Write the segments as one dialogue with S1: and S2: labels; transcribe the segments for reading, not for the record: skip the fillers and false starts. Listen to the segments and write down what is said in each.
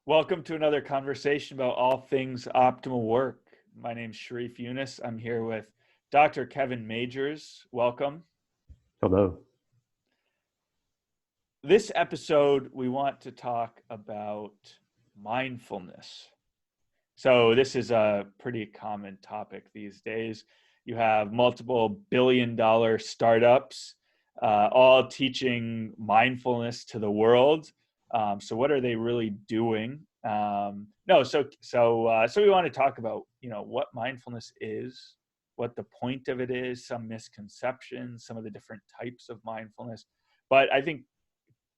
S1: Welcome to another conversation about all things optimal work. My name's Sharif Yunus. I'm here with Dr. Kevin Majors. Welcome.
S2: Hello.
S1: This episode, we want to talk about mindfulness. So this is a pretty common topic these days. You have multiple billion-dollar startups all teaching mindfulness to the world. So what are they really doing? So we want to talk about, what mindfulness is, what the point of it is, some misconceptions, some of the different types of mindfulness. But I think,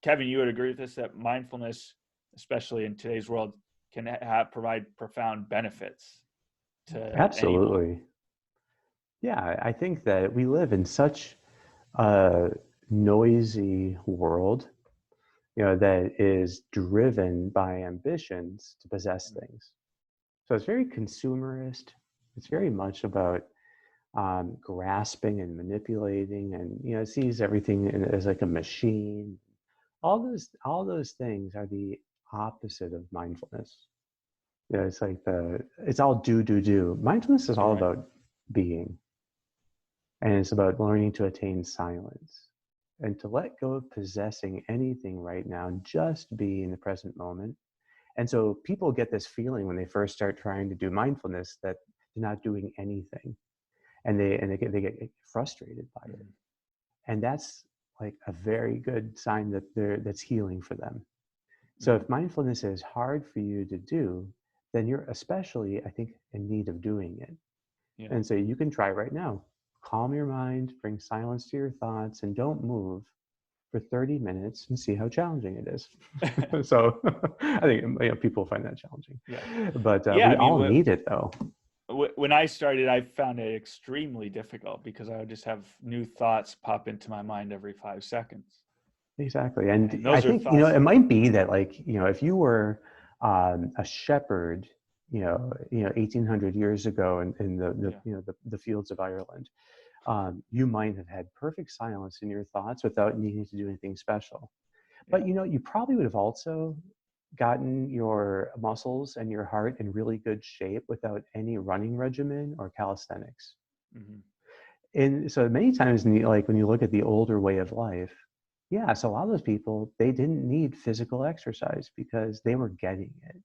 S1: Kevin, you would agree with this, that mindfulness, especially in today's world, can provide profound benefits to anyone.
S2: Absolutely. Yeah, I think that we live in such a noisy world, that is driven by ambitions to possess things. So it's very consumerist. It's very much about grasping and manipulating, and it sees everything as like a machine. All those things are the opposite of mindfulness. It's like it's all do. Mindfulness is all
S1: Right.
S2: about being, and it's about learning to attain silence and to let go of possessing anything right now and just be in the present moment. And so people get this feeling when they first start trying to do mindfulness that they're not doing anything, and they get frustrated by it.
S1: Mhm.
S2: And that's like a very good sign that that's healing for them. So
S1: Mhm.
S2: if mindfulness is hard for you to do, then you're especially, I think, in need of doing it.
S1: Yeah.
S2: And so you can try right now. Calm your mind, bring silence to your thoughts, and don't move for 30 minutes and see how challenging it is. So I think people find that challenging.
S1: Yeah.
S2: But
S1: Yeah.
S2: we
S1: I mean,
S2: all need it, though.
S1: when I started, I found it extremely difficult because I would just have new thoughts pop into my mind every 5 seconds.
S2: Exactly. And
S1: And
S2: I
S1: those are
S2: think,
S1: thoughts
S2: it
S1: that,
S2: might be that, like, if you were a shepherd, 1800 years ago in
S1: yeah.
S2: the fields of Ireland, you might have had perfect silence in your thoughts without needing to do anything special.
S1: Yeah.
S2: But you probably would have also gotten your muscles and your heart in really good shape without any running regimen or calisthenics.
S1: Hmm.
S2: And so many times, like when you look at the older way of life, yeah, so a lot of those people, they didn't need physical exercise because they were getting it.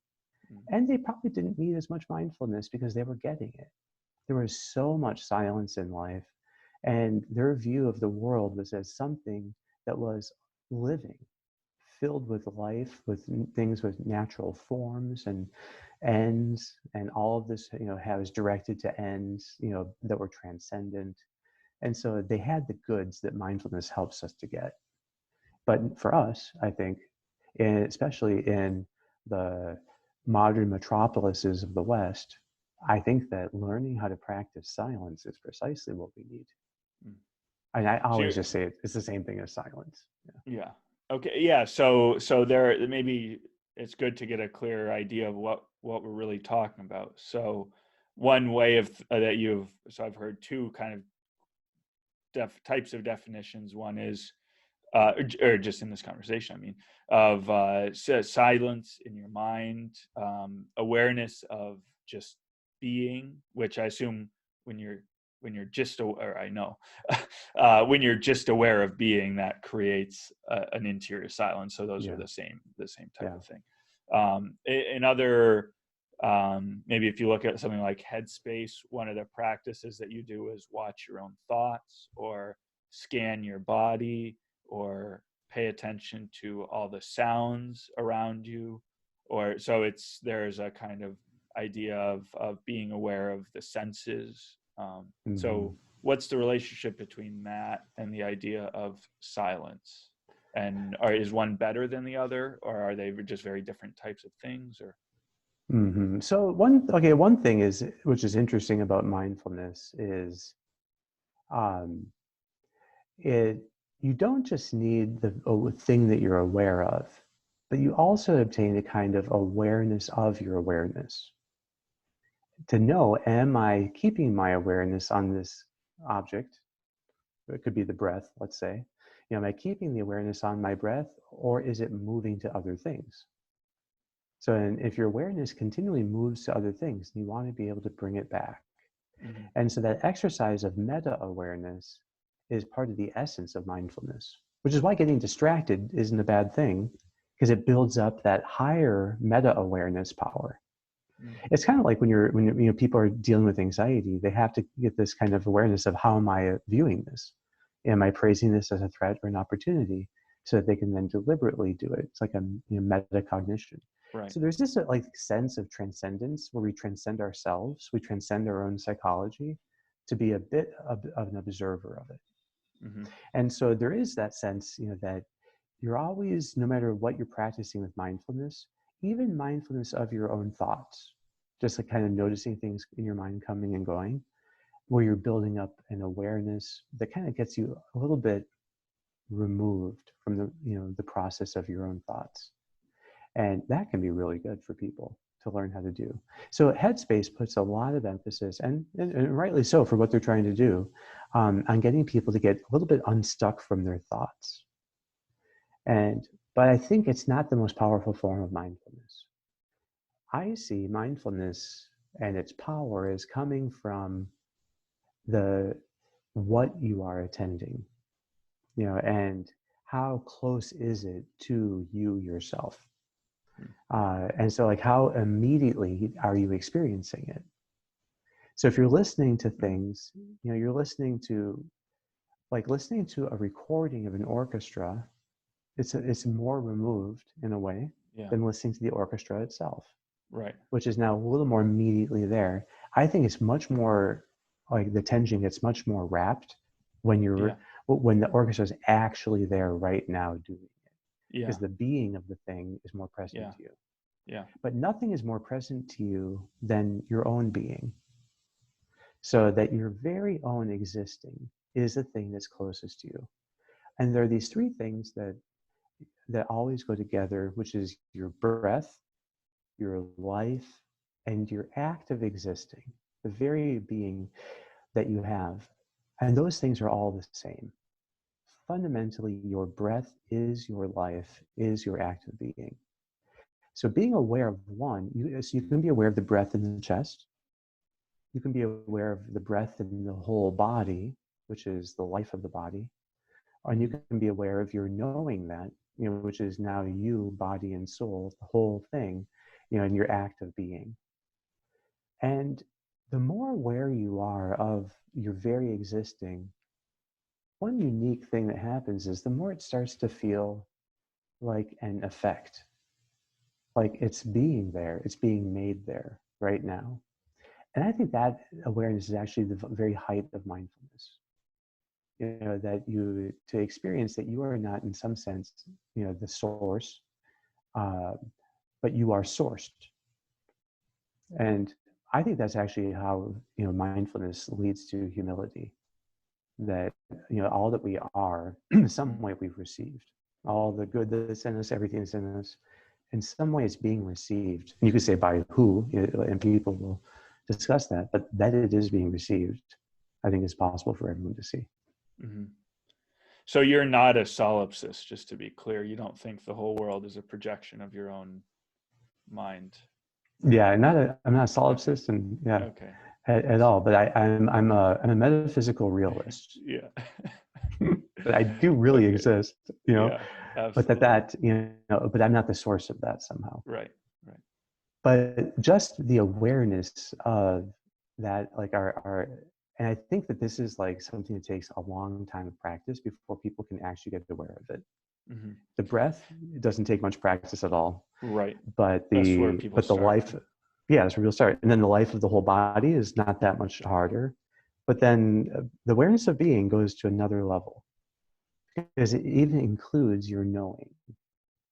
S2: And they probably didn't need as much mindfulness because they were getting it. There was so much silence in life, and their view of the world was as something that was living, filled with life, with things with natural forms and ends, and all of this, has directed to ends, that were transcendent. And so they had the goods that mindfulness helps us to get. But for us, I think, especially in the modern metropolises of the West, I think that learning how to practice silence is precisely what we need.
S1: Mm.
S2: And I
S1: So
S2: always just say it's the same thing as silence. Yeah.
S1: yeah. Okay. Yeah. So there, maybe it's good to get a clearer idea of what we're really talking about. So one way of so I've heard two kind of types of definitions. One is, or just in this conversation, I mean, of silence in your mind, awareness of just being, which I assume when you're just aware, I know, when you're just aware of being, that creates an interior silence. So those are
S2: Yeah.
S1: the same type
S2: Yeah.
S1: of thing. In other, maybe if you look at something like Headspace, one of the practices that you do is watch your own thoughts or scan your body or pay attention to all the sounds around you. Or so there's a kind of idea of being aware of the senses.
S2: Hmm.
S1: So what's the relationship between that and the idea of silence? And is one better than the other, or are they just very different types of things? Or
S2: So one thing is, which is interesting about mindfulness is, um, it you don't just need the thing that you're aware of, but you also obtain a kind of awareness of your awareness. To know, am I keeping my awareness on this object? It could be the breath, let's say. Am I keeping the awareness on my breath, or is it moving to other things? So if your awareness continually moves to other things, you want to be able to bring it back.
S1: Mm-hmm.
S2: And so that exercise of meta awareness is part of the essence of mindfulness, which is why getting distracted isn't a bad thing, because it builds up that higher meta awareness power.
S1: Mm-hmm.
S2: It's kind of like when people are dealing with anxiety, they have to get this kind of awareness of, how am I viewing this? Am I praising this as a threat or an opportunity? So that they can then deliberately do it. It's like a metacognition.
S1: Right.
S2: So there's this like sense of transcendence where we transcend ourselves, we transcend our own psychology to be a bit of an observer of it.
S1: Mm-hmm.
S2: And so there is that sense, that you're always, no matter what you're practicing with mindfulness, even mindfulness of your own thoughts, just like kind of noticing things in your mind coming and going, where you're building up an awareness that kind of gets you a little bit removed from the process of your own thoughts. And that can be really good for people to learn how to do. So Headspace puts a lot of emphasis, and rightly so for what they're trying to do, on getting people to get a little bit unstuck from their thoughts. But I think it's not the most powerful form of mindfulness. I see mindfulness and its power as coming from what you are attending, and how close is it to you yourself. And so, like, how immediately are you experiencing it? So if you're listening to things, you're listening to a recording of an orchestra. It's more removed in a way than listening to the orchestra itself,
S1: Right.
S2: which is now a little more immediately there. I think it's much more like the tension gets much more wrapped when when the orchestra is actually there right now doing it, because the being of the thing is more present to you.
S1: Yeah.
S2: But nothing is more present to you than your own being. So that your very own existing is the thing that's closest to you. And there are these three things that always go together, which is your breath, your life, and your act of existing, the very being that you have. And those things are all the same. Fundamentally, your breath is your life, is your act of being. So being aware of one, so you can be aware of the breath in the chest. You can be aware of the breath in the whole body, which is the life of the body. And you can be aware of your knowing that, which is now you, body and soul, the whole thing, in your act of being. And the more aware you are of your very existing, one unique thing that happens is the more it starts to feel like an effect, like it's being there, it's being made there right now. And I think that awareness is actually the very height of mindfulness. That to experience that you are not, in some sense, the source, but you are sourced. And I think that's actually how, mindfulness leads to humility. That, all that we are, in some way we've received. All the good that's in us, everything that's in us, in some way it's being received. And you could say by who, and people will discuss that, but that it is being received, I think is possible for everyone to see.
S1: Mm-hmm. So you're not a solipsist, just to be clear. You don't think the whole world is a projection of your own mind?
S2: Yeah, I'm not a solipsist, and
S1: Okay.
S2: at all. But I'm a metaphysical realist.
S1: Yeah.
S2: But I do really exist,
S1: Yeah, absolutely.
S2: But I'm not the source of that somehow.
S1: Right.
S2: But just the awareness of that, like and I think that this is like something that takes a long time of practice before people can actually get aware of it.
S1: Mm-hmm.
S2: The breath, it doesn't take much practice at all.
S1: Right.
S2: But
S1: That's where people
S2: the
S1: start.
S2: life, that's where you'll start. And then the life of the whole body is not that much harder. But then the awareness of being goes to another level, because it even includes your knowing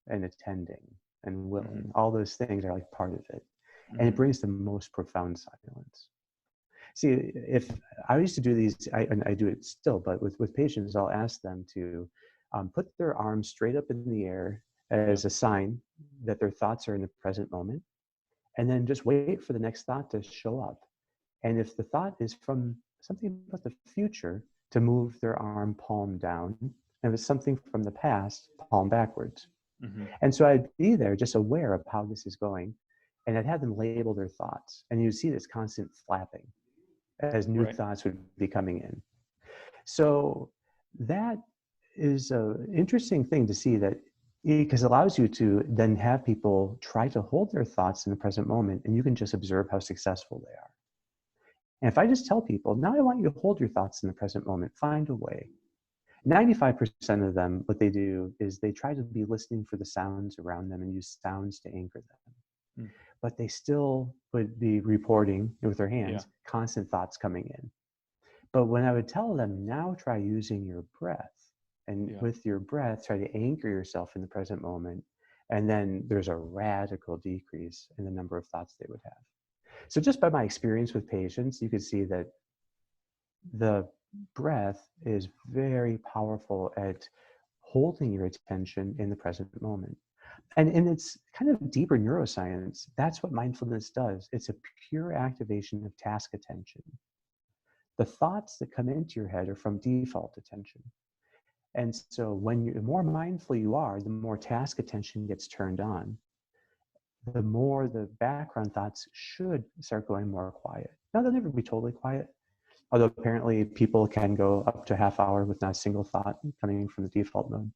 S2: and attending and willing.
S1: Mm-hmm.
S2: All those things are like part of it.
S1: Mm-hmm.
S2: And it brings the most profound silence. See, if I used to do these, and I do it still, but with patients, I'll ask them to put their arms straight up in the air as a sign that their thoughts are in the present moment, and then just wait for the next thought to show up. And if the thought is from something about the future, to move their arm palm down. And if it's something from the past, palm backwards.
S1: Mm-hmm.
S2: And so I'd be there just aware of how this is going. And I'd have them label their thoughts. And you'd see this constant flapping as new
S1: Right.
S2: thoughts would be coming in. So that is an interesting thing to see, that because it allows you to then have people try to hold their thoughts in the present moment, and you can just observe how successful they are. And if I just tell people, now I want you to hold your thoughts in the present moment, find a way. 95% of them, what they do is they try to be listening for the sounds around them and use sounds to anchor them.
S1: Mm.
S2: But they still would be reporting with their
S1: Yeah.
S2: hands, constant thoughts coming in. But when I would tell them, now try using your breath, and with your breath, try to anchor yourself in the present moment, and then there's a radical decrease in the number of thoughts they would have. So just by my experience with patients, you could see that the breath is very powerful at holding your attention in the present moment. And in its kind of deeper neuroscience, that's what mindfulness does. It's a pure activation of task attention. The thoughts that come into your head are from default attention. And so the more mindful you are, the more task attention gets turned on, the more the background thoughts should start going more quiet. Now, they'll never be totally quiet, although apparently people can go up to a half hour with not a single thought coming from the default mode.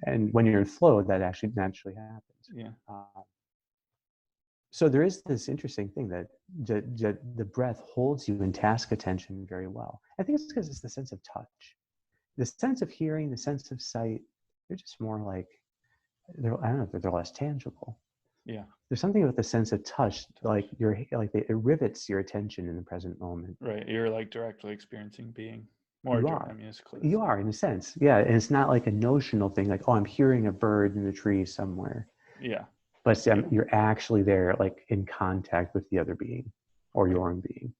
S2: And when you're in flow, that actually naturally happens.
S1: Yeah.
S2: So there is this interesting thing that the breath holds you in task attention very well. I think it's because it's the sense of touch. The sense of hearing, the sense of sight, they're just more like, I don't know if they're less tangible.
S1: Yeah.
S2: There's something about the sense of touch, it rivets your attention in the present moment.
S1: Right. You're like directly experiencing being
S2: You are.
S1: I mean, it's close.
S2: You are, in a sense. Yeah. And it's not like a notional thing, like, oh, I'm hearing a bird in a tree somewhere.
S1: Yeah.
S2: But you're actually there, like in contact with the other being or your own being.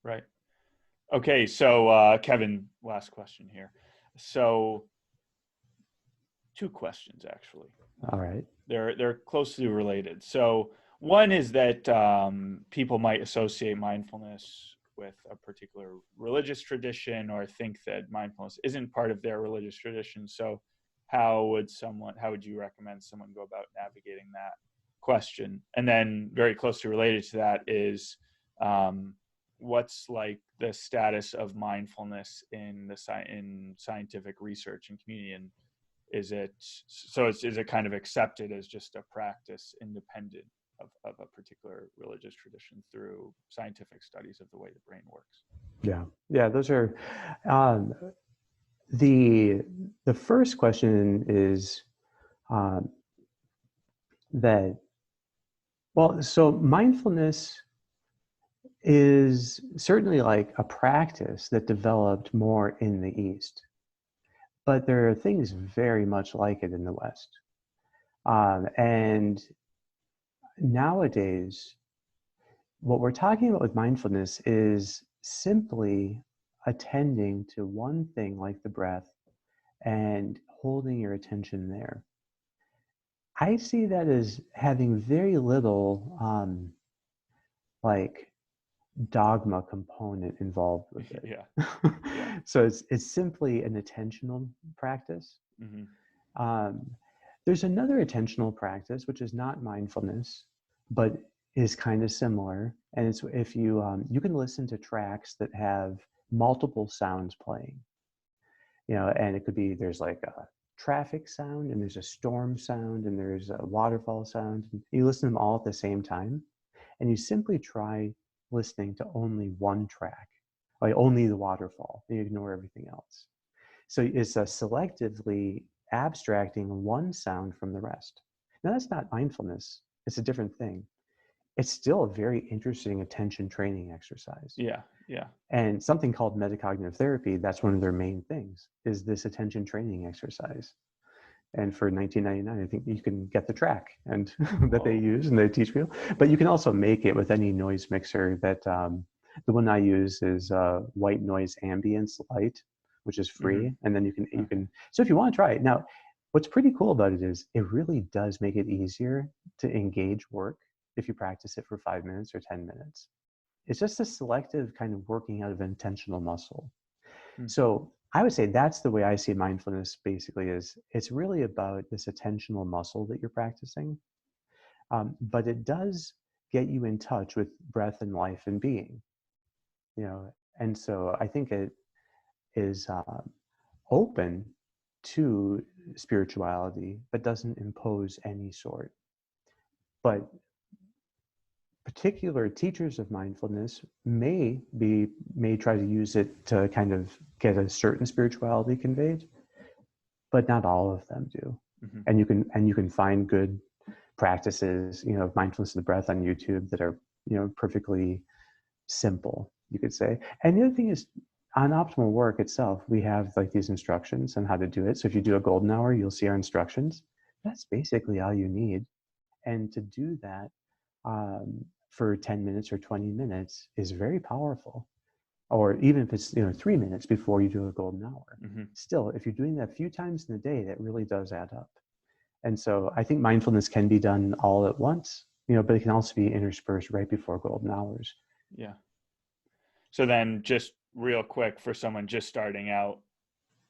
S1: Right. Okay. So, Kevin, last question here. So, two questions actually.
S2: All right.
S1: They're closely related. So, one is that people might associate mindfulness with a particular religious tradition, or think that mindfulness isn't part of their religious tradition. So, how would you recommend someone go about navigating that question? And then, very closely related to that is, what's like the status of mindfulness in scientific research and community, and is it kind of accepted as just a practice independent of a particular religious tradition through scientific studies of the way the brain works?
S2: Yeah, those are the first question is that, well, so mindfulness is certainly like a practice that developed more in the East, but there are things very much like it in the West. And nowadays, what we're talking about with mindfulness is simply attending to one thing like the breath and holding your attention there. I see that as having very little like dogma component involved with it.
S1: Yeah.
S2: So it's simply an attentional practice.
S1: Mm-hmm.
S2: There's another attentional practice, which is not mindfulness, but is kind of similar. And it's if you can listen to tracks that have multiple sounds playing, and it could be, there's like a traffic sound, and there's a storm sound, and there's a waterfall sound. You listen to them all at the same time, and you simply try listening to only one track, like only the waterfall, and you ignore everything else. So it's selectively abstracting one sound from the rest. Now, that's not mindfulness. It's a different thing. It's still a very interesting attention training exercise.
S1: Yeah.
S2: And something called metacognitive therapy, that's one of their main things, is this attention training exercise. And for $19.99, I think you can get the track and that they use and they teach people. But you can also make it with any noise mixer. That the one I use is White Noise Ambience Light, which is free.
S1: Mm-hmm.
S2: And then you can. So if you want to try it now, what's pretty cool about it is it really does make it easier to engage work if you practice it for 5 minutes or 10 minutes. It's just a selective kind of working out of an intentional muscle. So I would say that's the way I see mindfulness basically is it's really about this attentional muscle that you're practicing. But it does get you in touch with breath and life and being, you know. And so I think it is open to spirituality, but doesn't impose any sort. But particular teachers of mindfulness may try to use it to kind of get a certain spirituality conveyed, but not all of them do.
S1: Mm-hmm.
S2: And you can find good practices, you know, of mindfulness of the breath on YouTube that are, you know, perfectly simple, you could say. And the other thing is, on Optimal Work itself, we have like these instructions on how to do it. So if you do a golden hour, you'll see our instructions. That's basically all you need. And to do that for 10 minutes or 20 minutes is very powerful. Or even if it's, you know, 3 minutes before you do a golden hour.
S1: Mm-hmm.
S2: Still, if you're doing that a few times in a day, that really does add up. And so I think mindfulness can be done all at once, you know, but it can also be interspersed right before golden hours.
S1: Yeah. So then just real quick for someone just starting out,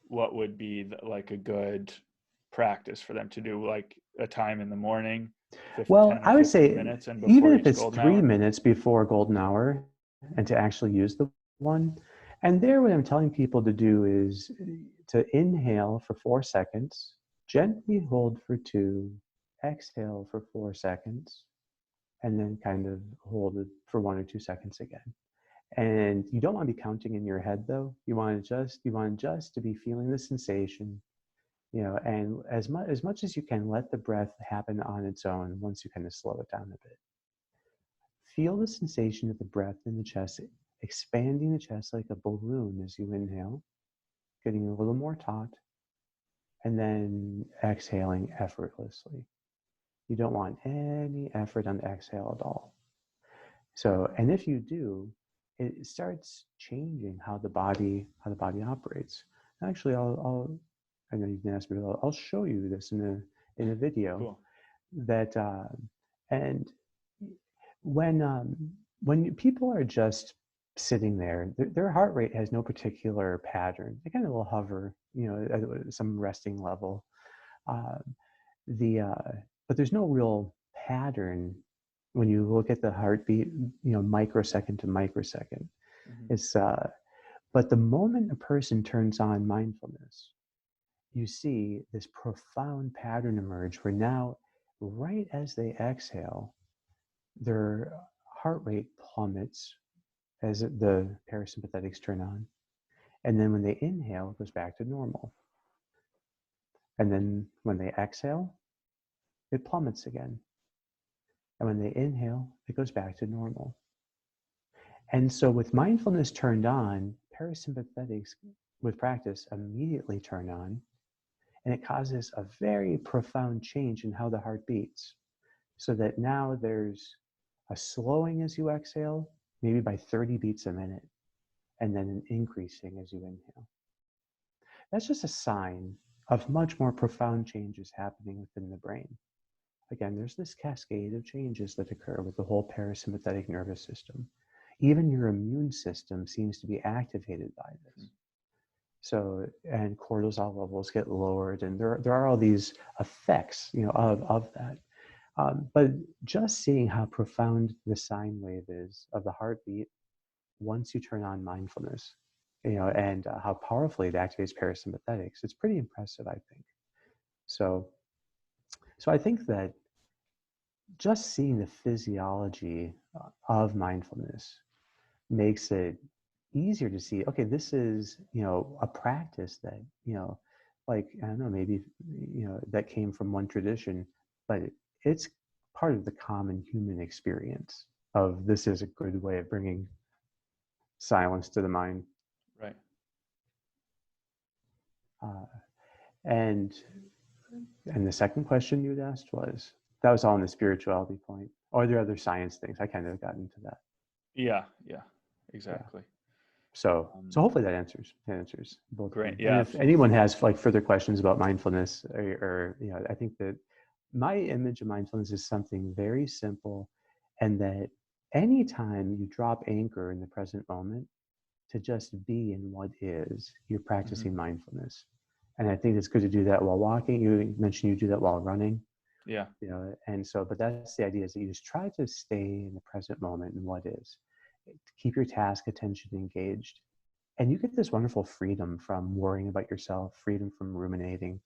S1: what would be like a good practice for them to do, like a time in the morning, 10
S2: Well,
S1: or
S2: I would
S1: 15
S2: say
S1: minutes and
S2: even
S1: before
S2: if
S1: each
S2: it's
S1: golden
S2: 3
S1: hour?
S2: minutes before golden hour and to actually use the one. And there, what I'm telling people to do is to inhale for 4 seconds, gently hold for 2, exhale for 4 seconds, and then kind of hold it for 1 or 2 seconds again. And you don't want to be counting in your head though. You want just to be feeling the sensation, you know, and as much as you can, let the breath happen on its own once you kind of slow it down a bit. Feel the sensation of the breath in the chest, expanding the chest like a balloon as you inhale, getting a little more taut, and then exhaling effortlessly. You don't want any effort on the exhale at all. So, and if you do, it starts changing how the body operates. Actually, I know you didn't ask me, but I'll show you this in a video.
S1: Cool.
S2: That and when people are just sitting there, their heart rate has no particular pattern. They kind of will hover, you know, at some resting level. Uh, but there's no real pattern when you look at the heartbeat, you know, microsecond to microsecond.
S1: Mm-hmm.
S2: It's but the moment a person turns on mindfulness, you see this profound pattern emerge where now, right as they exhale, their heart rate plummets as the parasympathetics turn on. And then when they inhale, it goes back to normal. And then when they exhale, it plummets again. And when they inhale, it goes back to normal. And so with mindfulness turned on, parasympathetics with practice immediately turn on, and it causes a very profound change in how the heart beats. So that now there's a slowing as you exhale, maybe by 30 beats a minute, and then an increasing as you inhale. That's just a sign of much more profound changes happening within the brain. Again, there's this cascade of changes that occur with the whole parasympathetic nervous system. Even your immune system seems to be activated by this. So, and cortisol levels get lowered, and there are all these effects, you know, of that. But just seeing how profound the sine wave is of the heartbeat once you turn on mindfulness, you know, and how powerfully it activates parasympathetics, it's pretty impressive, I think. So I think that just seeing the physiology of mindfulness makes it easier to see, okay, this is, you know, a practice that, you know, like, I don't know, maybe, you know, that came from one tradition, but it's part of the common human experience of this is a good way of bringing silence to the mind.
S1: Right.
S2: And the second question you'd asked was, that was all on the spirituality point. Or are there other science things? I kind of got into that.
S1: Yeah. Exactly.
S2: Yeah. So hopefully that answers both.
S1: Great.
S2: And
S1: Yeah.
S2: if anyone has like further questions about mindfulness, or you know, I think that my image of mindfulness is something very simple, and that anytime you drop anchor in the present moment, to just be in what is, you're
S1: Mm-hmm.
S2: practicing mindfulness. And I think it's good to do that while walking. You mentioned you do that while running.
S1: Yeah.
S2: You know, and so, but that's the idea, is that you just try to stay in the present moment and what is. Keep your task attention engaged. And you get this wonderful freedom from worrying about yourself, freedom from ruminating.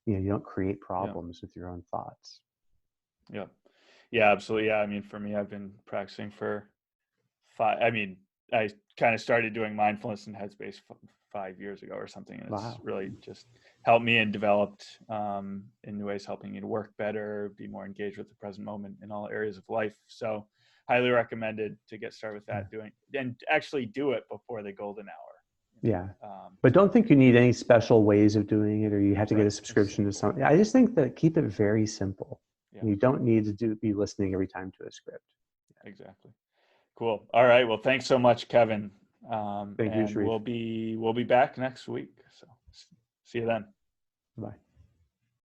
S2: You know, you don't create problems with your own thoughts.
S1: Yeah. Yeah, absolutely. Yeah. I mean, for me, I've been practicing for I kind of started doing mindfulness and Headspace 5 years ago or something. And it's
S2: Wow.
S1: really just helped me and developed in new ways, helping me to work better, be more engaged with the present moment in all areas of life. So highly recommended to get started with that, doing and actually do it before the golden hour.
S2: Yeah. But don't think you need any special ways of doing it, or you have to get
S1: Right.
S2: a subscription to something. I just think that keep it very simple.
S1: Yeah.
S2: You don't need to be listening every time to a script.
S1: Exactly. Cool. All right. Well, thanks so much, Kevin.
S2: Thank you,
S1: And
S2: Sharif.
S1: we'll be back next week. So see you then.
S2: Bye.